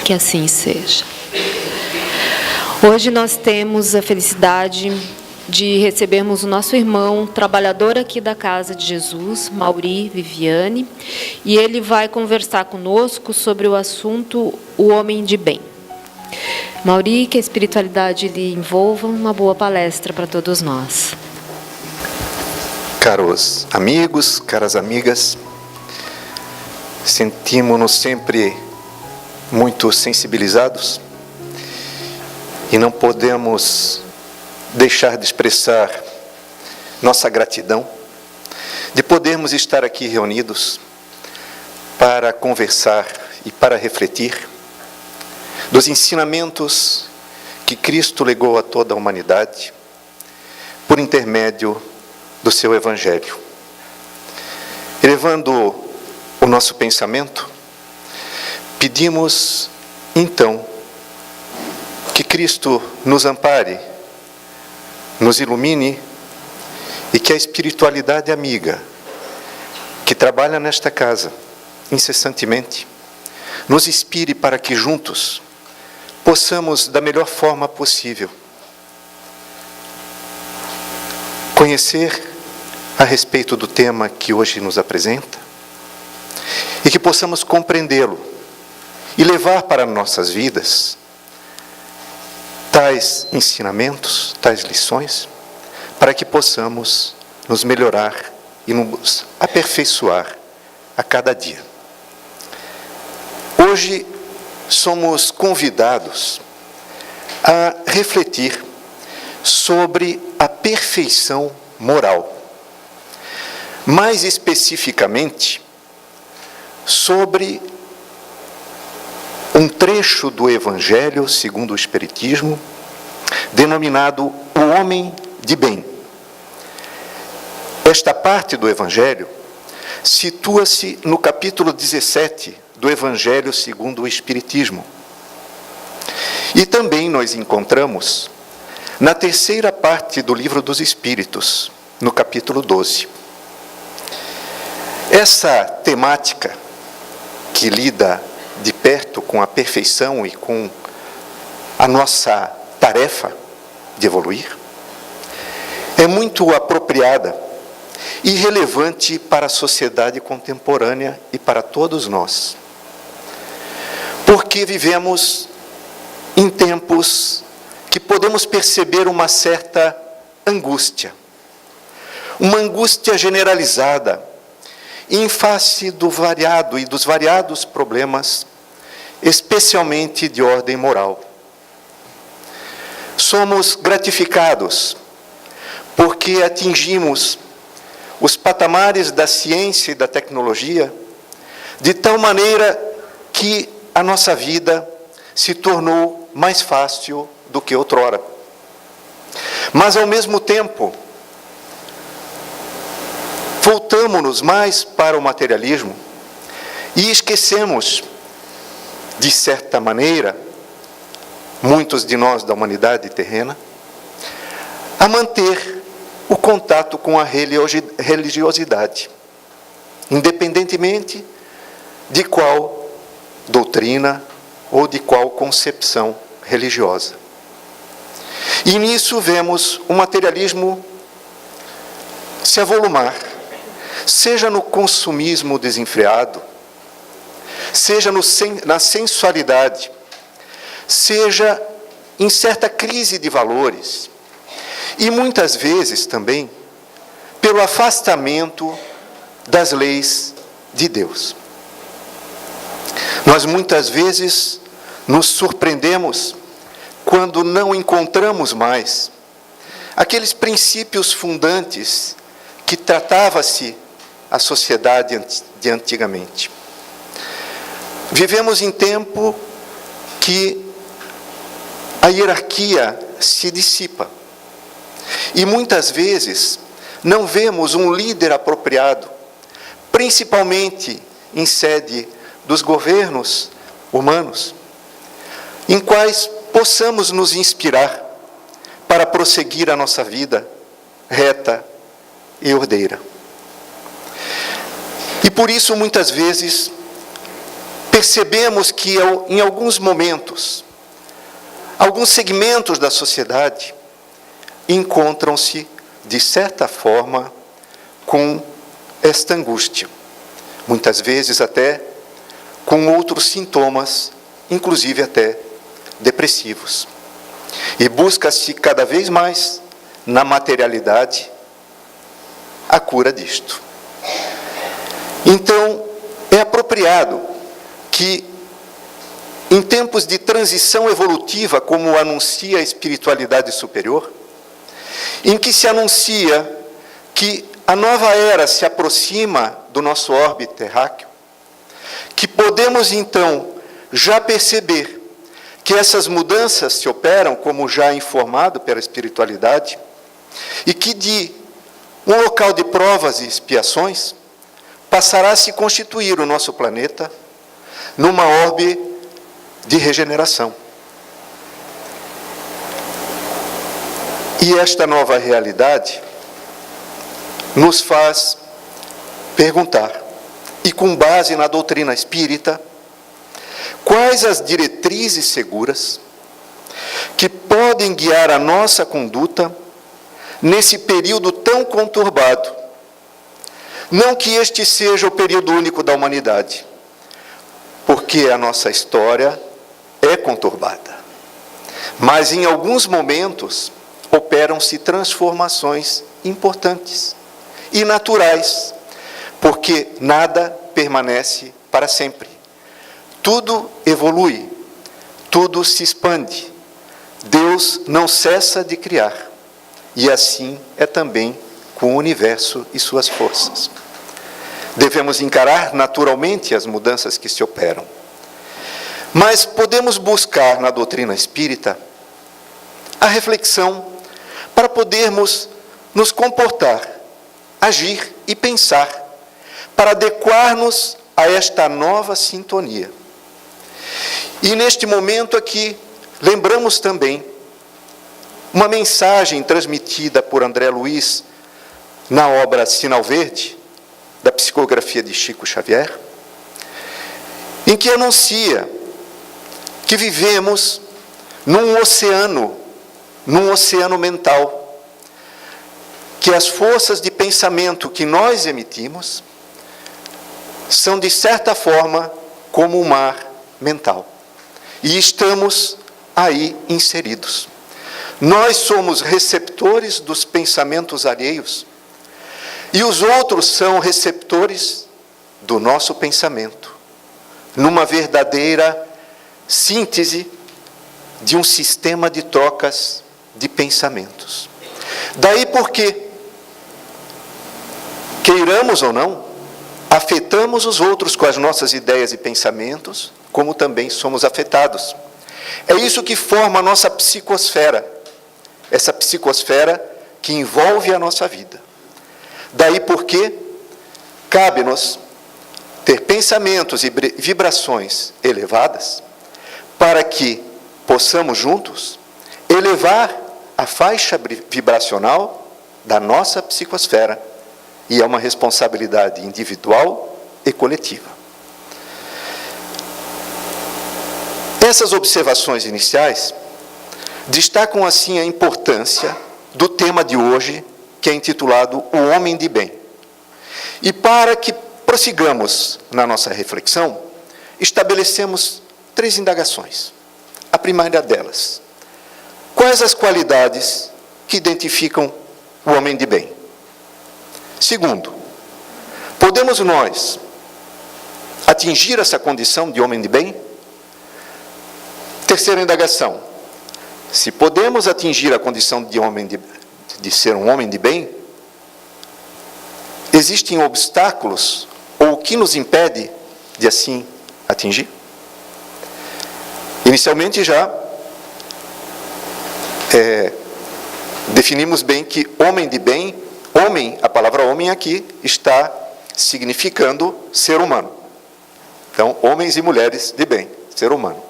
Que assim seja. Hoje nós temos a felicidade de recebermos o nosso irmão, trabalhador aqui da Casa de Jesus, Mauri Viviane, e ele vai conversar conosco sobre o assunto O Homem de Bem. Mauri, que a espiritualidade lhe envolva, uma boa palestra para todos nós. Caros amigos, caras amigas, sentimos-nos sempre muito sensibilizados e não podemos deixar de expressar nossa gratidão de podermos estar aqui reunidos para conversar e para refletir dos ensinamentos que Cristo legou a toda a humanidade por intermédio do seu Evangelho. Elevando o nosso pensamento, pedimos, então, que Cristo nos ampare, nos ilumine e que a espiritualidade amiga, que trabalha nesta casa incessantemente, nos inspire para que juntos possamos, da melhor forma possível, conhecer a respeito do tema que hoje nos apresenta e que possamos compreendê-lo e levar para nossas vidas tais ensinamentos, tais lições, para que possamos nos melhorar e nos aperfeiçoar a cada dia. Hoje somos convidados a refletir sobre a perfeição moral. Mais especificamente, sobre um trecho do Evangelho segundo o Espiritismo, denominado O Homem de Bem. Esta parte do Evangelho situa-se no capítulo 17 do Evangelho segundo o Espiritismo. E também nós encontramos na terceira parte do Livro dos Espíritos, no capítulo 12. Essa temática que lida de perto com a perfeição e com a nossa tarefa de evoluir, é muito apropriada e relevante para a sociedade contemporânea e para todos nós. Porque vivemos em tempos que podemos perceber uma certa angústia. Uma angústia generalizada em face do variado e dos variados problemas, especialmente de ordem moral. Somos gratificados porque atingimos os patamares da ciência e da tecnologia de tal maneira que a nossa vida se tornou mais fácil do que outrora. Mas, ao mesmo tempo, voltamos-nos mais para o materialismo e esquecemos, de certa maneira, muitos de nós da humanidade terrena, a manter o contato com a religiosidade, independentemente de qual doutrina ou de qual concepção religiosa. E nisso vemos o materialismo se avolumar, seja no consumismo desenfreado, seja na sensualidade, seja em certa crise de valores, e muitas vezes também pelo afastamento das leis de Deus. Nós muitas vezes nos surpreendemos quando não encontramos mais aqueles princípios fundantes que tratava-se a sociedade de antigamente. Vivemos em tempo que a hierarquia se dissipa e muitas vezes não vemos um líder apropriado, principalmente em sede dos governos humanos, em quais possamos nos inspirar para prosseguir a nossa vida reta e ordeira. E por isso, muitas vezes, percebemos que em alguns momentos, alguns segmentos da sociedade encontram-se, de certa forma, com esta angústia. Muitas vezes até com outros sintomas, inclusive até depressivos. E busca-se cada vez mais, na materialidade, a cura disto. Então, é apropriado que, em tempos de transição evolutiva, como anuncia a espiritualidade superior, em que se anuncia que a nova era se aproxima do nosso orbe terráqueo, que podemos então já perceber que essas mudanças se operam, como já informado pela espiritualidade, e que de um local de provas e expiações passará a se constituir o nosso planeta numa orbe de regeneração. E esta nova realidade nos faz perguntar, e com base na doutrina espírita, quais as diretrizes seguras que podem guiar a nossa conduta nesse período tão conturbado. Não que este seja o período único da humanidade, porque a nossa história é conturbada. Mas em alguns momentos operam-se transformações importantes e naturais, porque nada permanece para sempre. Tudo evolui, tudo se expande. Deus não cessa de criar, e assim é também com o universo e suas forças. Devemos encarar naturalmente as mudanças que se operam, mas podemos buscar na doutrina espírita a reflexão para podermos nos comportar, agir e pensar, para adequar-nos a esta nova sintonia. E neste momento aqui, lembramos também uma mensagem transmitida por André Luiz na obra Sinal Verde, da psicografia de Chico Xavier, em que anuncia que vivemos num oceano mental, que as forças de pensamento que nós emitimos são, de certa forma, como um mar mental. E estamos aí inseridos. Nós somos receptores dos pensamentos alheios e os outros são receptores do nosso pensamento, numa verdadeira síntese de um sistema de trocas de pensamentos. Daí porque, queiramos ou não, afetamos os outros com as nossas ideias e pensamentos, como também somos afetados. É isso que forma a nossa psicosfera, essa psicosfera que envolve a nossa vida. Daí porque cabe-nos ter pensamentos e vibrações elevadas para que possamos juntos elevar a faixa vibracional da nossa psicosfera, e é uma responsabilidade individual e coletiva. Essas observações iniciais destacam assim a importância do tema de hoje, que é intitulado O Homem de Bem. E para que prossigamos na nossa reflexão, estabelecemos 3 indagações. A primeira delas: quais as qualidades que identificam o homem de bem? Segundo, podemos nós atingir essa condição de homem de bem? Terceira indagação: se podemos atingir a condição de ser um homem de bem, existem obstáculos ou o que nos impede de assim atingir? Inicialmente já definimos bem que homem de bem, homem, a palavra homem aqui está significando ser humano. Então, homens e mulheres de bem, ser humano.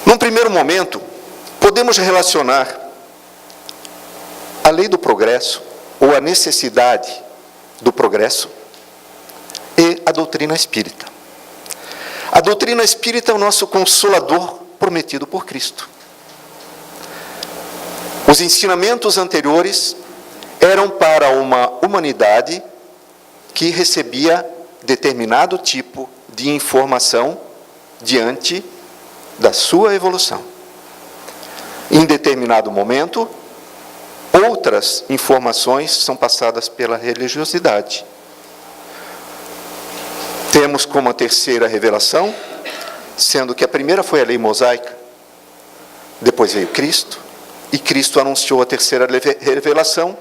Num primeiro momento, podemos relacionar a lei do progresso, ou a necessidade do progresso, e a doutrina espírita. A doutrina espírita é o nosso consolador prometido por Cristo. Os ensinamentos anteriores eram para uma humanidade que recebia determinado tipo de informação diante da sua evolução. Em determinado momento, outras informações são passadas pela religiosidade. Temos como a terceira revelação, sendo que a primeira foi a lei mosaica, depois veio Cristo, e Cristo anunciou a terceira revelação,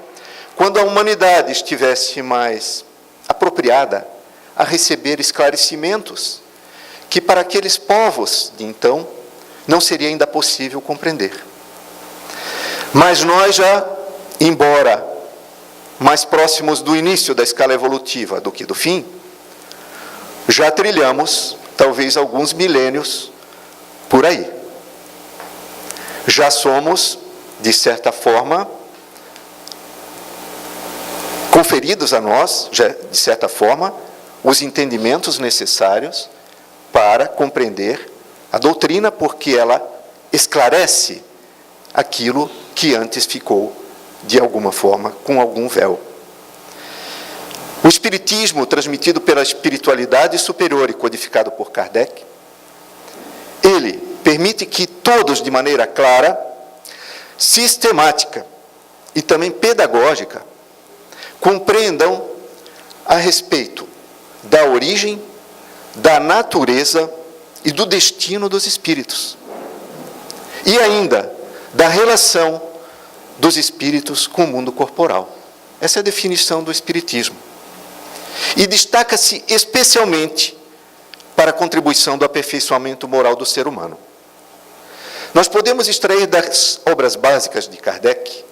quando a humanidade estivesse mais apropriada a receber esclarecimentos que para aqueles povos de então não seria ainda possível compreender. Mas nós já, embora mais próximos do início da escala evolutiva do que do fim, já trilhamos talvez alguns milênios por aí. Já somos, de certa forma, conferidos a nós, já, de certa forma, os entendimentos necessários para compreender a doutrina, porque ela esclarece aquilo que antes ficou, de alguma forma, com algum véu. O Espiritismo, transmitido pela espiritualidade superior e codificado por Kardec, ele permite que todos, de maneira clara, sistemática e também pedagógica, compreendam a respeito da origem, da natureza e do destino dos espíritos. E ainda da relação dos espíritos com o mundo corporal. Essa é a definição do Espiritismo. E destaca-se especialmente para a contribuição do aperfeiçoamento moral do ser humano. Nós podemos extrair das obras básicas de Kardec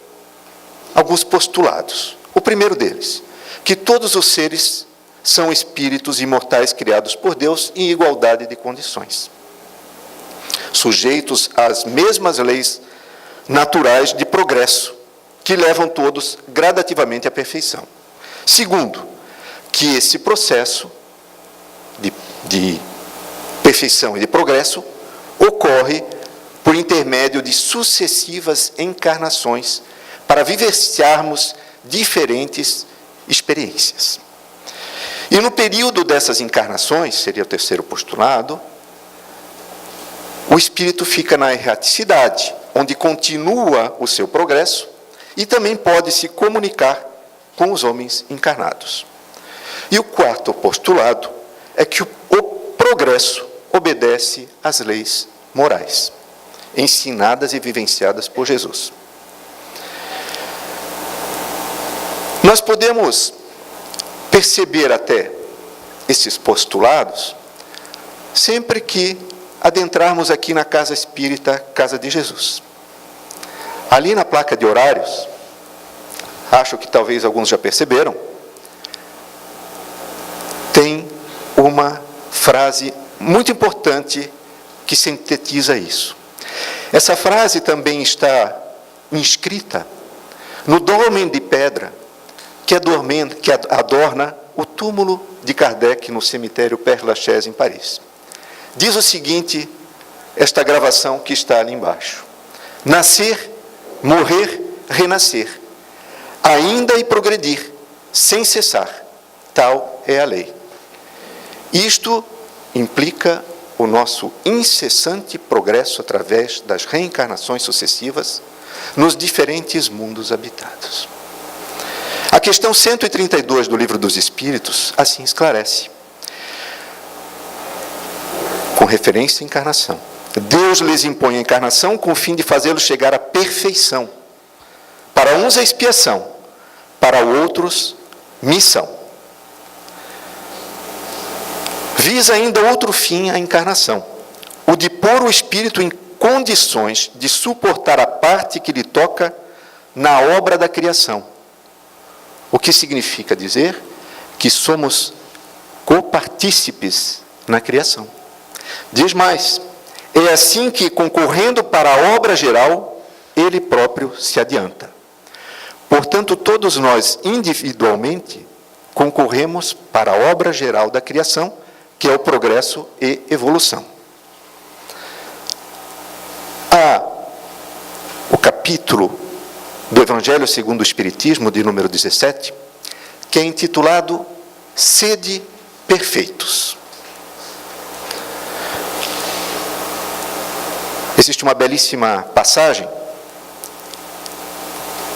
alguns postulados. O primeiro deles, que todos os seres são espíritos imortais criados por Deus em igualdade de condições, sujeitos às mesmas leis naturais de progresso, que levam todos gradativamente à perfeição. Segundo, que esse processo de perfeição e de progresso ocorre por intermédio de sucessivas encarnações para vivenciarmos diferentes experiências. E no período dessas encarnações, seria o terceiro postulado, o espírito fica na erraticidade, onde continua o seu progresso e também pode se comunicar com os homens encarnados. E o quarto postulado é que o progresso obedece às leis morais, ensinadas e vivenciadas por Jesus. Nós podemos perceber até esses postulados sempre que adentrarmos aqui na Casa Espírita, Casa de Jesus. Ali na placa de horários, acho que talvez alguns já perceberam, tem uma frase muito importante que sintetiza isso. Essa frase também está inscrita no dólmen de pedra que adorna o túmulo de Kardec no cemitério Père-Lachaise, em Paris. Diz o seguinte, esta gravação que está ali embaixo: nascer, morrer, renascer, ainda e progredir, sem cessar, tal é a lei. Isto implica o nosso incessante progresso através das reencarnações sucessivas nos diferentes mundos habitados. A questão 132 do Livro dos Espíritos assim esclarece, com referência à encarnação. Deus lhes impõe a encarnação com o fim de fazê-los chegar à perfeição. Para uns a expiação, para outros missão. Visa ainda outro fim a encarnação, o de pôr o espírito em condições de suportar a parte que lhe toca na obra da criação. O que significa dizer que somos copartícipes na criação. Diz mais, é assim que, concorrendo para a obra geral, ele próprio se adianta. Portanto, todos nós, individualmente, concorremos para a obra geral da criação, que é o progresso e evolução. Há o capítulo do Evangelho segundo o Espiritismo, de número 17, que é intitulado Sede Perfeitos. Existe uma belíssima passagem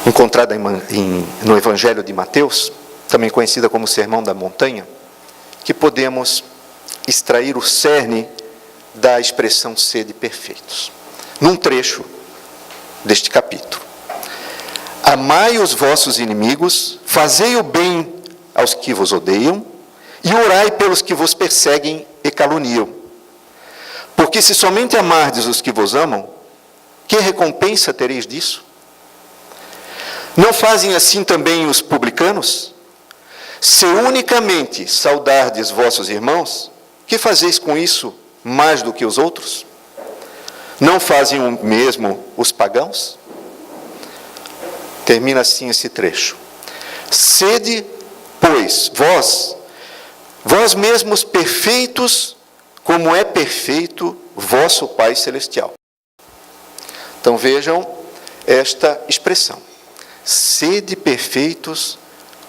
encontrada no Evangelho de Mateus, também conhecida como Sermão da Montanha, que podemos extrair o cerne da expressão sede perfeitos. Num trecho deste capítulo. Amai os vossos inimigos, fazei o bem aos que vos odeiam, e orai pelos que vos perseguem e caluniam. Porque se somente amardes os que vos amam, que recompensa tereis disso? Não fazem assim também os publicanos? Se unicamente saudardes vossos irmãos, que fazeis com isso mais do que os outros? Não fazem o mesmo os pagãos? Termina assim esse trecho. Sede, pois, vós mesmos perfeitos, como é perfeito vosso Pai Celestial. Então vejam esta expressão. Sede perfeitos,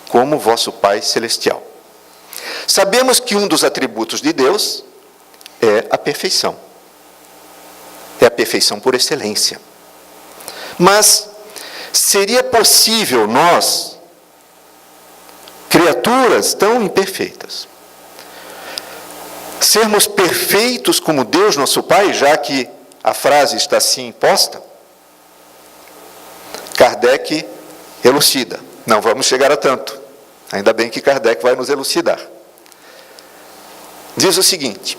como vosso Pai Celestial. Sabemos que um dos atributos de Deus é a perfeição. É a perfeição por excelência. Mas seria possível nós, criaturas tão imperfeitas, sermos perfeitos como Deus, nosso Pai, já que a frase está assim imposta? Kardec elucida. Não vamos chegar a tanto. Ainda bem que Kardec vai nos elucidar. Diz o seguinte,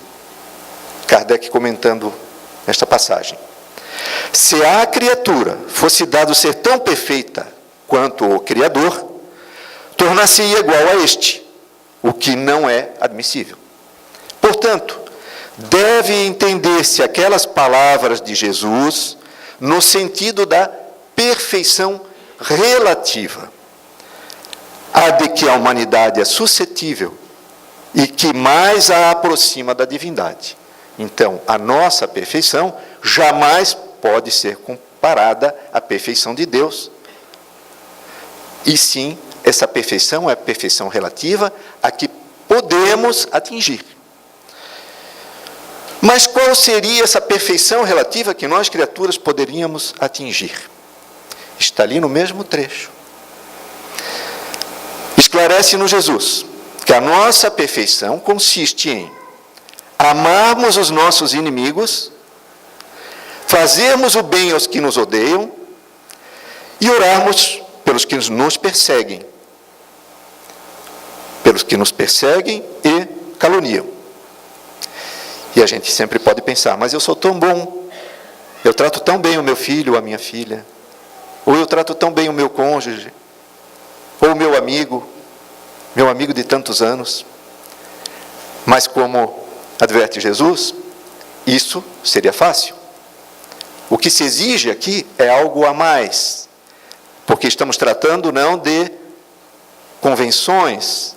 Kardec comentando esta passagem. Se a criatura fosse dado ser tão perfeita quanto o Criador, tornar-se-ia igual a este, o que não é admissível. Portanto, deve entender-se aquelas palavras de Jesus no sentido da perfeição relativa, a de que a humanidade é suscetível e que mais a aproxima da divindade. Então, a nossa perfeição jamais pode ser comparada à perfeição de Deus. E sim, essa perfeição é a perfeição relativa a que podemos atingir. Mas qual seria essa perfeição relativa que nós, criaturas, poderíamos atingir? Está ali no mesmo trecho. Esclarece-nos Jesus que a nossa perfeição consiste em amarmos os nossos inimigos, fazermos o bem aos que nos odeiam e orarmos pelos que nos perseguem. Pelos que nos perseguem e caluniam. E a gente sempre pode pensar, mas eu sou tão bom, eu trato tão bem o meu filho ou a minha filha, ou eu trato tão bem o meu cônjuge, ou o meu amigo de tantos anos. Mas como adverte Jesus, isso seria fácil. O que se exige aqui é algo a mais, porque estamos tratando não de convenções,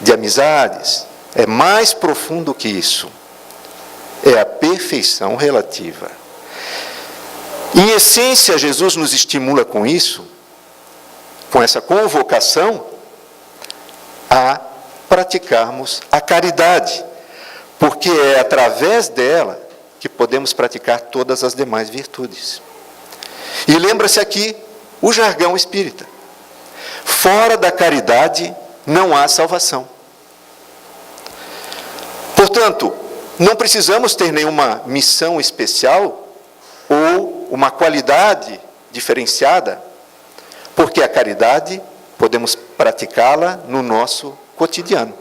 de amizades, é mais profundo que isso. É a perfeição relativa. Em essência, Jesus nos estimula com isso, com essa convocação, a praticarmos a caridade, porque é através dela que podemos praticar todas as demais virtudes. E lembra-se aqui o jargão espírita. Fora da caridade não há salvação. Portanto, não precisamos ter nenhuma missão especial ou uma qualidade diferenciada, porque a caridade podemos praticá-la no nosso cotidiano.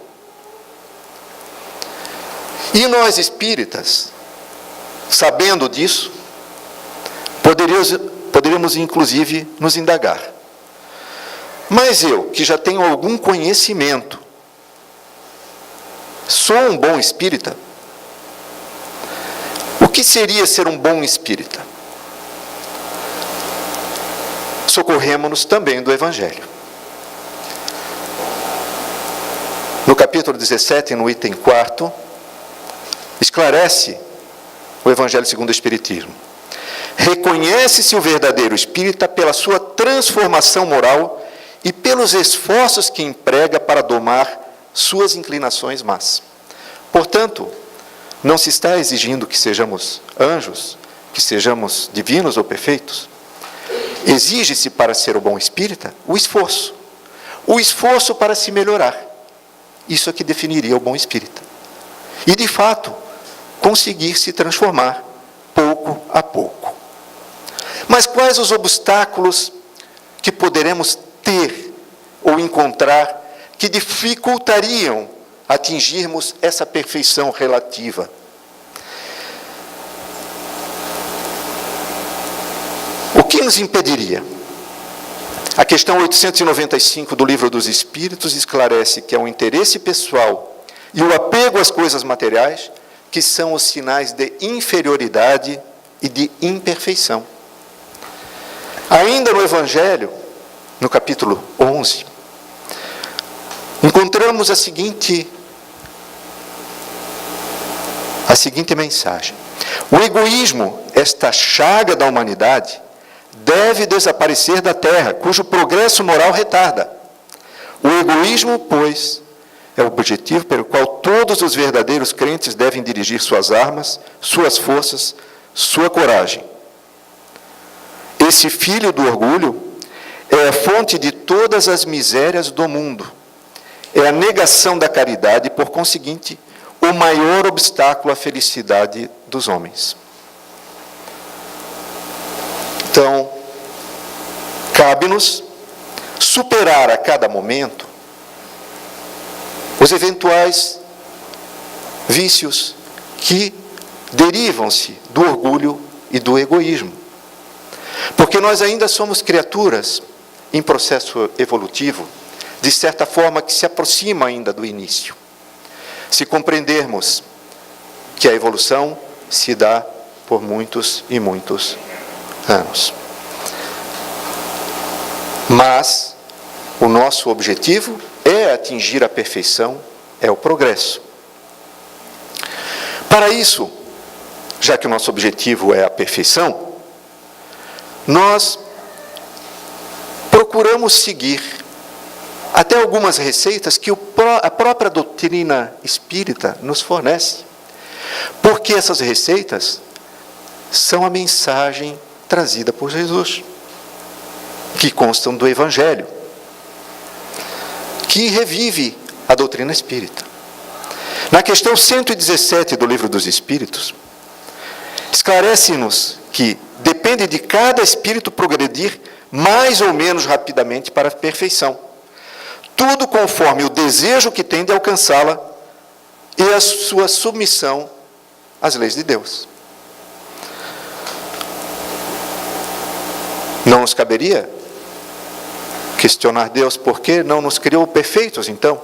E nós espíritas, sabendo disso, poderíamos inclusive nos indagar. Mas eu, que já tenho algum conhecimento, sou um bom espírita? O que seria ser um bom espírita? Socorremos-nos também do Evangelho. No capítulo 17, no item 4, esclarece o Evangelho segundo o Espiritismo. Reconhece-se o verdadeiro espírita pela sua transformação moral e pelos esforços que emprega para domar suas inclinações más. Portanto, não se está exigindo que sejamos anjos, que sejamos divinos ou perfeitos. Exige-se para ser o bom espírita o esforço para se melhorar. Isso é que definiria o bom espírita. E, de fato, conseguir se transformar pouco a pouco. Mas quais os obstáculos que poderemos ter ou encontrar que dificultariam atingirmos essa perfeição relativa? O que nos impediria? A questão 895 do Livro dos Espíritos esclarece que é o interesse pessoal e o apego às coisas materiais que são os sinais de inferioridade e de imperfeição. Ainda no Evangelho, no capítulo 11, encontramos a seguinte mensagem: o egoísmo, esta chaga da humanidade, deve desaparecer da terra, cujo progresso moral retarda. O egoísmo, pois, é o objetivo pelo qual todos os verdadeiros crentes devem dirigir suas armas, suas forças, sua coragem. Esse filho do orgulho é a fonte de todas as misérias do mundo. É a negação da caridade e, por conseguinte, o maior obstáculo à felicidade dos homens. Então, cabe-nos superar a cada momento os eventuais vícios que derivam-se do orgulho e do egoísmo. Porque nós ainda somos criaturas em processo evolutivo, de certa forma que se aproxima ainda do início. Se compreendermos que a evolução se dá por muitos e muitos anos. Mas o nosso objetivo é atingir a perfeição, é o progresso. Para isso, já que o nosso objetivo é a perfeição, nós procuramos seguir até algumas receitas que a própria doutrina espírita nos fornece. Porque essas receitas são a mensagem trazida por Jesus, que constam do Evangelho, que revive a doutrina espírita. Na questão 117 do Livro dos Espíritos, esclarece-nos que depende de cada espírito progredir mais ou menos rapidamente para a perfeição. Tudo conforme o desejo que tem de alcançá-la e a sua submissão às leis de Deus. Não nos caberia questionar Deus por que não nos criou perfeitos, então?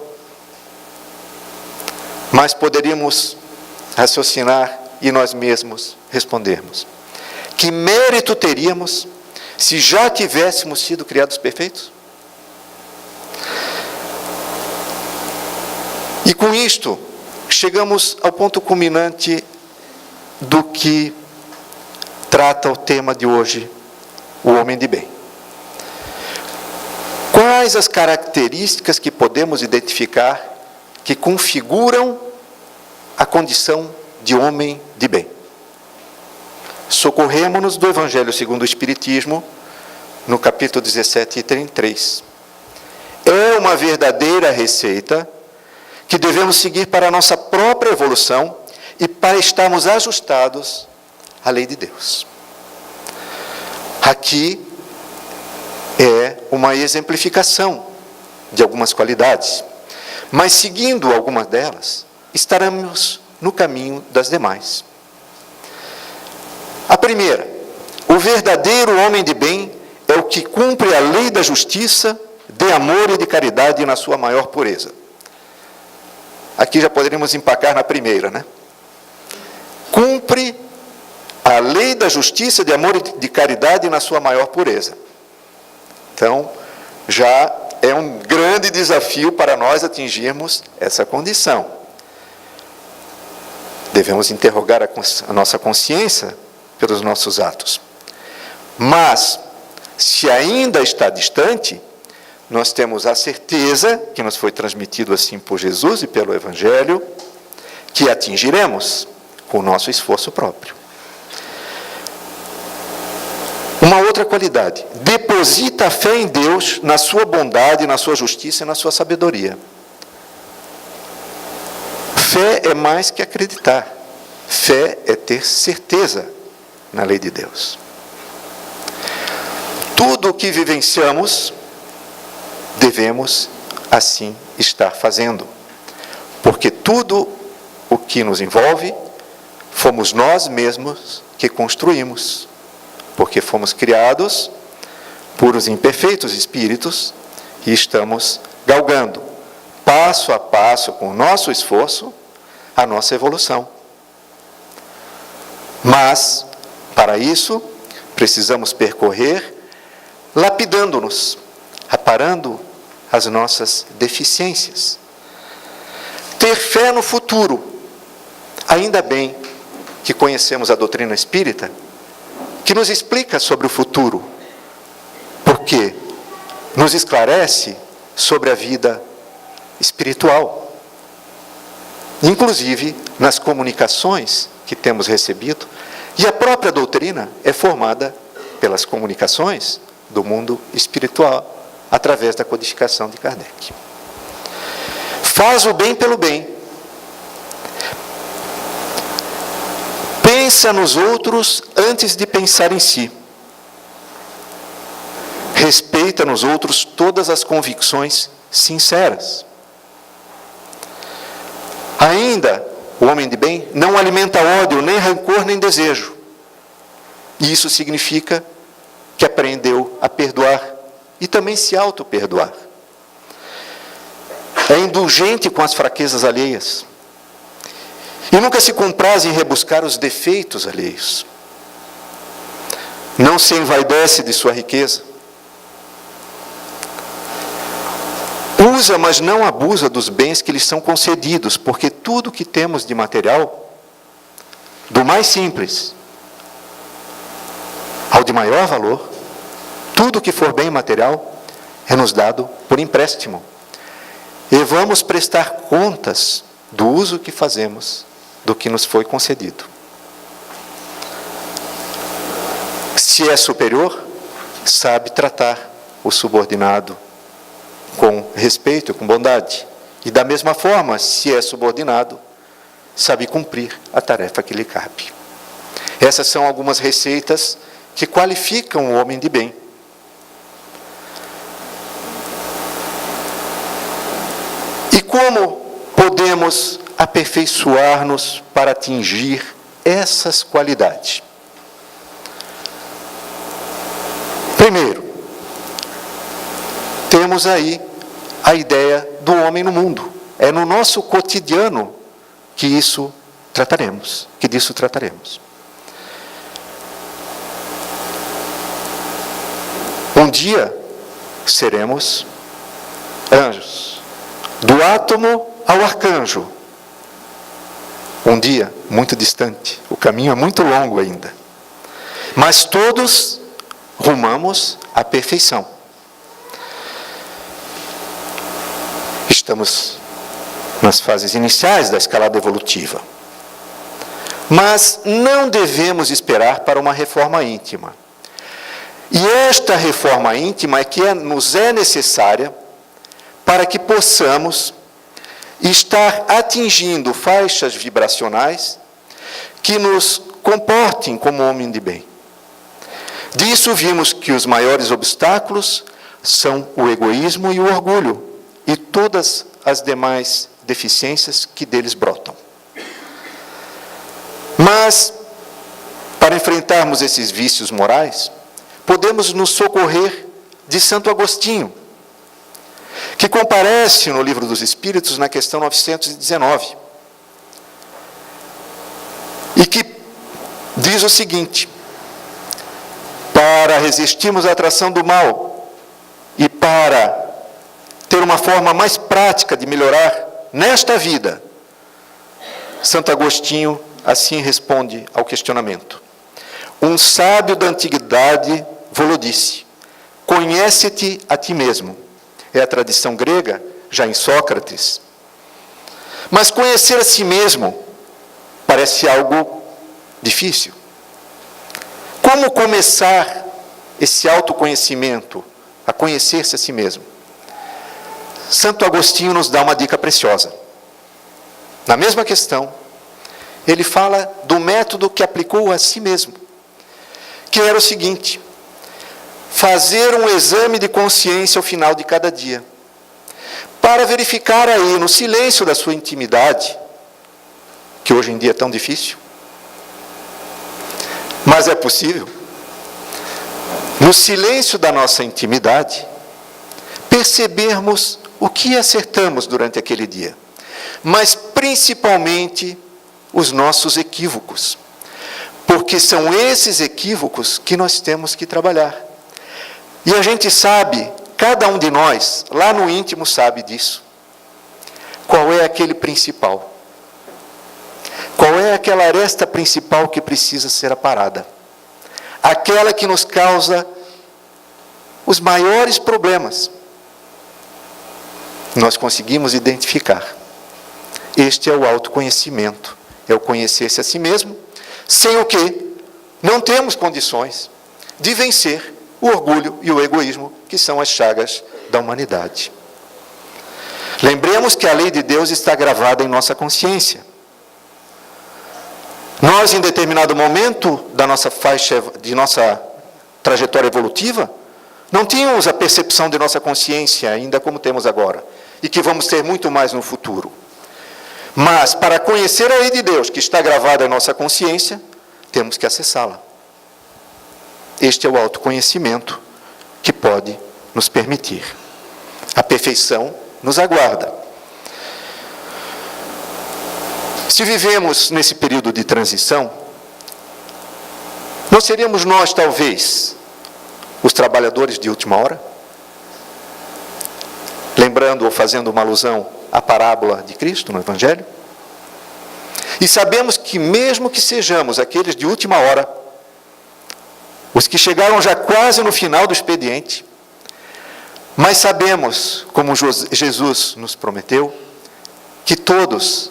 Mas poderíamos raciocinar e nós mesmos respondermos: que mérito teríamos se já tivéssemos sido criados perfeitos? E com isto, chegamos ao ponto culminante do que trata o tema de hoje, o homem de bem. Quais as características que podemos identificar que configuram a condição de homem de bem? Socorremo-nos do Evangelho segundo o Espiritismo, no capítulo 17, item 3. É uma verdadeira receita que devemos seguir para a nossa própria evolução e para estarmos ajustados à lei de Deus. Aqui é uma exemplificação de algumas qualidades, mas seguindo algumas delas, estaremos no caminho das demais. A primeira: o verdadeiro homem de bem é o que cumpre a lei da justiça, de amor e de caridade na sua maior pureza. Aqui já poderíamos empacar na primeira, né? Cumpre a lei da justiça, de amor e de caridade na sua maior pureza. Então, já é um grande grande desafio para nós atingirmos essa condição. Devemos interrogar a nossa consciência pelos nossos atos. Mas, se ainda está distante, nós temos a certeza, que nos foi transmitido assim por Jesus e pelo Evangelho, que atingiremos com o nosso esforço próprio. Uma outra qualidade: deposita a fé em Deus, na sua bondade, na sua justiça e na sua sabedoria. Fé é mais que acreditar. Fé é ter certeza na lei de Deus. Tudo o que vivenciamos, devemos assim estar fazendo. Porque tudo o que nos envolve, fomos nós mesmos que construímos. Porque fomos criados por os imperfeitos espíritos e estamos galgando, passo a passo, com o nosso esforço, a nossa evolução. Mas, para isso, precisamos percorrer lapidando-nos, aparando as nossas deficiências. Ter fé no futuro. Ainda bem que conhecemos a doutrina espírita, que nos explica sobre o futuro, porque nos esclarece sobre a vida espiritual. Inclusive, nas comunicações que temos recebido, e a própria doutrina é formada pelas comunicações do mundo espiritual, através da codificação de Kardec. Faz o bem pelo bem. Pensa nos outros antes de pensar em si. Respeita nos outros todas as convicções sinceras. Ainda, o homem de bem não alimenta ódio, nem rancor, nem desejo. E isso significa que aprendeu a perdoar e também se auto-perdoar. É indulgente com as fraquezas alheias. E nunca se compraz em rebuscar os defeitos alheios. Não se envaidece de sua riqueza. Usa, mas não abusa dos bens que lhe são concedidos, porque tudo que temos de material, do mais simples ao de maior valor, tudo que for bem material, é nos dado por empréstimo. E vamos prestar contas do uso que fazemos do que nos foi concedido. Se é superior, sabe tratar o subordinado com respeito e com bondade. E da mesma forma, se é subordinado, sabe cumprir a tarefa que lhe cabe. Essas são algumas receitas que qualificam o homem de bem. E como podemos aperfeiçoar-nos para atingir essas qualidades? Primeiro, temos aí a ideia do homem no mundo. É no nosso cotidiano que disso trataremos. Um dia seremos anjos, do átomo ao arcanjo. Um dia muito distante, o caminho é muito longo ainda. Mas todos rumamos à perfeição. Estamos nas fases iniciais da escalada evolutiva. Mas não devemos esperar para uma reforma íntima. E esta reforma íntima é que nos é necessária para que possamos estar atingindo faixas vibracionais que nos comportem como homem de bem. Disso vimos que os maiores obstáculos são o egoísmo e o orgulho, e todas as demais deficiências que deles brotam. Mas, para enfrentarmos esses vícios morais, podemos nos socorrer de Santo Agostinho, que comparece no Livro dos Espíritos, na questão 919, e que diz o seguinte: para resistirmos à atração do mal e para ter uma forma mais prática de melhorar nesta vida, Santo Agostinho assim responde ao questionamento. Um sábio da antiguidade vô-lo disse: conhece-te a ti mesmo. É a tradição grega, já em Sócrates. Mas conhecer a si mesmo parece algo difícil. Como começar esse autoconhecimento, a conhecer-se a si mesmo? Santo Agostinho nos dá uma dica preciosa. Na mesma questão, ele fala do método que aplicou a si mesmo, que era o seguinte: fazer um exame de consciência ao final de cada dia, para verificar aí, no silêncio da sua intimidade, que hoje em dia é tão difícil, mas é possível, no silêncio da nossa intimidade, percebermos o que acertamos durante aquele dia, mas principalmente os nossos equívocos, porque são esses equívocos que nós temos que trabalhar. E a gente sabe, cada um de nós, lá no íntimo sabe disso. Qual é aquele principal? Qual é aquela aresta principal que precisa ser aparada? Aquela que nos causa os maiores problemas. Nós conseguimos identificar. Este é o autoconhecimento. É o conhecer-se a si mesmo, sem o que não temos condições de vencer o orgulho e o egoísmo, que são as chagas da humanidade. Lembremos que a lei de Deus está gravada em nossa consciência. Nós, em determinado momento da nossa faixa, de nossa trajetória evolutiva, não tínhamos a percepção de nossa consciência ainda como temos agora, e que vamos ter muito mais no futuro. Mas, para conhecer a lei de Deus, que está gravada em nossa consciência, temos que acessá-la. Este é o autoconhecimento que pode nos permitir. A perfeição nos aguarda. Se vivemos nesse período de transição, não seríamos nós, talvez, os trabalhadores de última hora? Lembrando ou fazendo uma alusão à parábola de Cristo no Evangelho? E sabemos que mesmo que sejamos aqueles de última hora, os que chegaram já quase no final do expediente, mas sabemos, como Jesus nos prometeu, que todos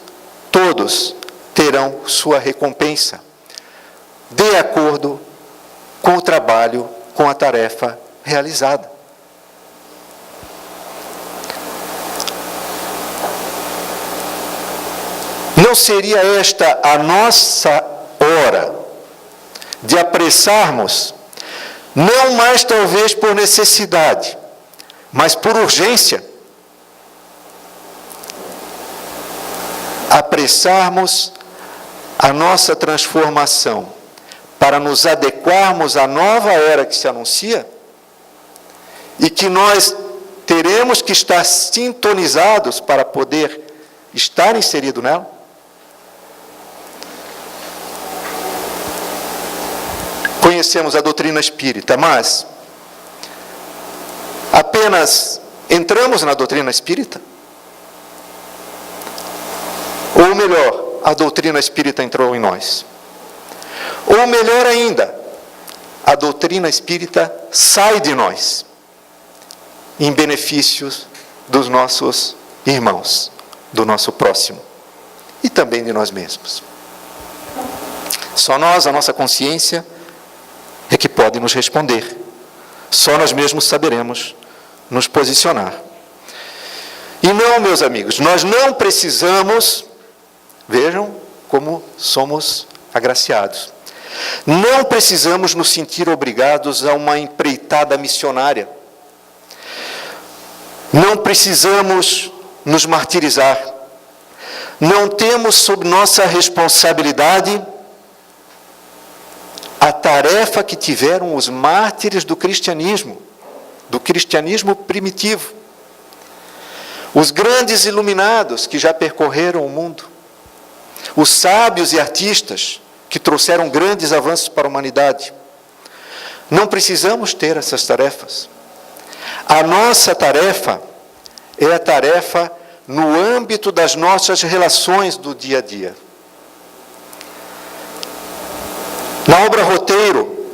terão sua recompensa, de acordo com o trabalho, com a tarefa realizada. Não seria esta a nossa hora de apressarmos, não mais talvez por necessidade, mas por urgência, apressarmos a nossa transformação para nos adequarmos à nova era que se anuncia e que nós teremos que estar sintonizados para poder estar inserido nela? Conhecemos a doutrina espírita, mas apenas entramos na doutrina espírita? Ou melhor, a doutrina espírita entrou em nós? Ou melhor ainda, a doutrina espírita sai de nós, em benefícios dos nossos irmãos, do nosso próximo, e também de nós mesmos. Só nós, a nossa consciência, é que pode nos responder. Só nós mesmos saberemos nos posicionar. E não, meus amigos, nós não precisamos, vejam como somos agraciados, não precisamos nos sentir obrigados a uma empreitada missionária. Não precisamos nos martirizar. Não temos sob nossa responsabilidade a tarefa que tiveram os mártires do cristianismo primitivo, os grandes iluminados que já percorreram o mundo, os sábios e artistas que trouxeram grandes avanços para a humanidade. Não precisamos ter essas tarefas. A nossa tarefa é a tarefa no âmbito das nossas relações do dia a dia. Na obra Roteiro,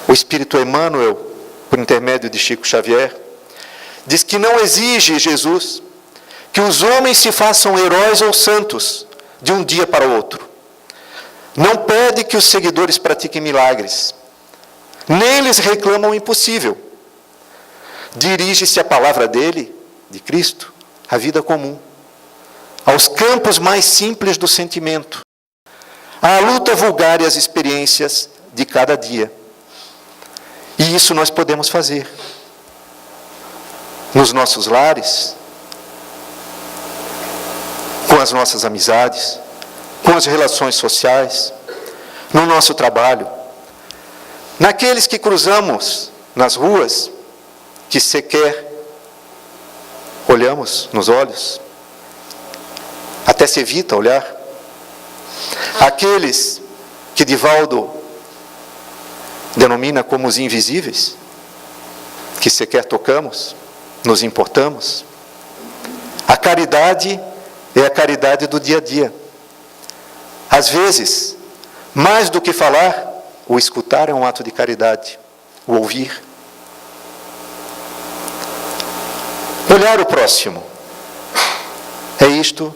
o Espírito Emmanuel, por intermédio de Chico Xavier, diz que não exige Jesus que os homens se façam heróis ou santos de um dia para o outro. Não pede que os seguidores pratiquem milagres, nem lhes reclamam o impossível. Dirige-se a palavra dele, de Cristo, à vida comum, aos campos mais simples do sentimento, à luta vulgar e às experiências de cada dia. E isso nós podemos fazer nos nossos lares, com as nossas amizades, com as relações sociais, no nosso trabalho, naqueles que cruzamos nas ruas, que sequer olhamos nos olhos, até se evita olhar, aqueles que Divaldo denomina como os invisíveis, que sequer tocamos, nos importamos. A caridade é a caridade do dia a dia. Às vezes, mais do que falar, o escutar é um ato de caridade, o ouvir. Olhar o próximo. É isto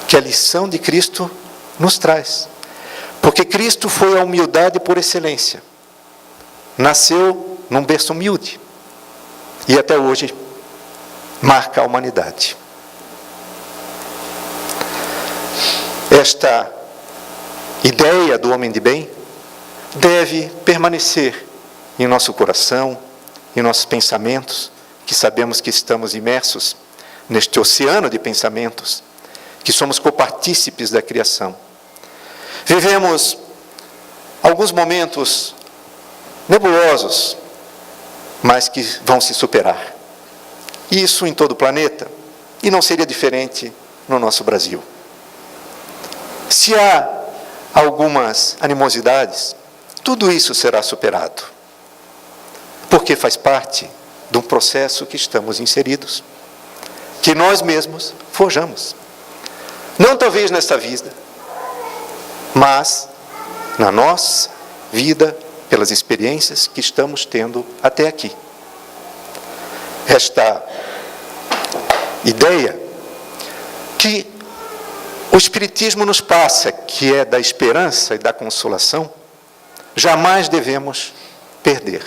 que a lição de Cristo nos traz. Porque Cristo foi a humildade por excelência. Nasceu num berço humilde. E até hoje marca a humanidade. Esta ideia do homem de bem deve permanecer em nosso coração, em nossos pensamentos, que sabemos que estamos imersos neste oceano de pensamentos, que somos copartícipes da criação. Vivemos alguns momentos nebulosos, mas que vão se superar. Isso em todo o planeta, e não seria diferente no nosso Brasil. Se há algumas animosidades, tudo isso será superado, porque faz parte de um processo que estamos inseridos, que nós mesmos forjamos. Não talvez nesta vida, mas na nossa vida, pelas experiências que estamos tendo até aqui. Esta ideia que o Espiritismo nos passa, que é da esperança e da consolação, jamais devemos perder.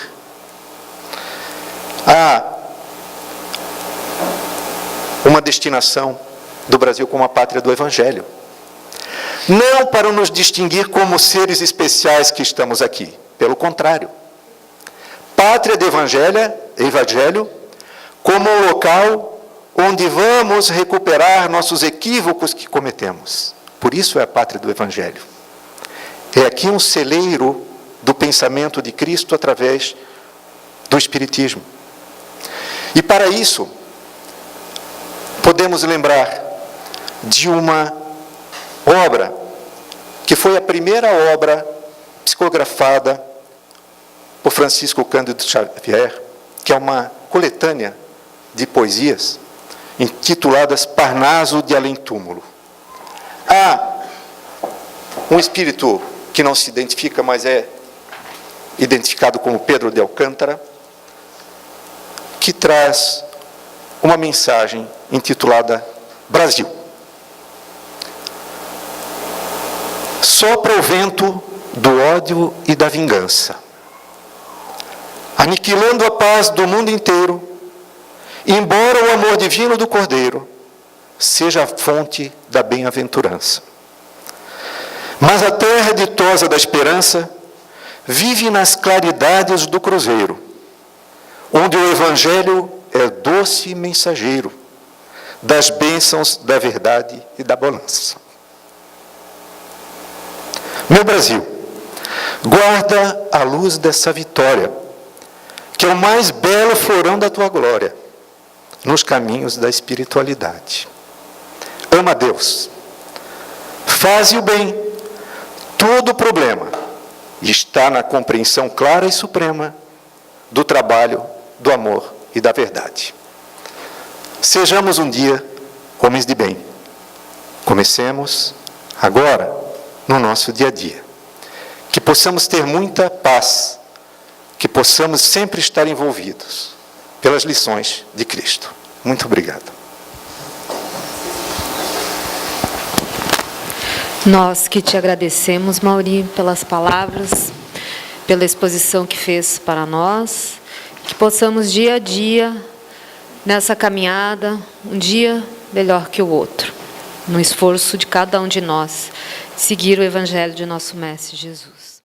Há uma destinação do Brasil como a pátria do Evangelho. Não para nos distinguir como seres especiais que estamos aqui. Pelo contrário. Pátria do Evangelho como um local onde vamos recuperar nossos equívocos que cometemos. Por isso é a pátria do Evangelho. É aqui um celeiro do pensamento de Cristo através do Espiritismo. E para isso, podemos lembrar de uma obra que foi a primeira obra psicografada por Francisco Cândido Xavier, que é uma coletânea de poesias intituladas Parnaso de Além-Túmulo. Há um espírito que não se identifica, mas é identificado como Pedro de Alcântara, que traz uma mensagem intitulada Brasil. Sopra o vento do ódio e da vingança, aniquilando a paz do mundo inteiro, embora o amor divino do Cordeiro seja a fonte da bem-aventurança. Mas a terra ditosa da esperança vive nas claridades do cruzeiro, onde o Evangelho é doce mensageiro das bênçãos da verdade e da bonança. Meu Brasil, guarda a luz dessa vitória, que é o mais belo florão da tua glória, nos caminhos da espiritualidade. Ama a Deus, faze o bem, todo o problema está na compreensão clara e suprema do trabalho, do amor e da verdade. Sejamos um dia homens de bem. Comecemos agora, no nosso dia a dia. Que possamos ter muita paz, que possamos sempre estar envolvidos pelas lições de Cristo. Muito obrigado. Nós que te agradecemos, Mauri, pelas palavras, pela exposição que fez para nós, que possamos dia a dia, nessa caminhada, um dia melhor que o outro, no esforço de cada um de nós, seguir o Evangelho de nosso Mestre Jesus.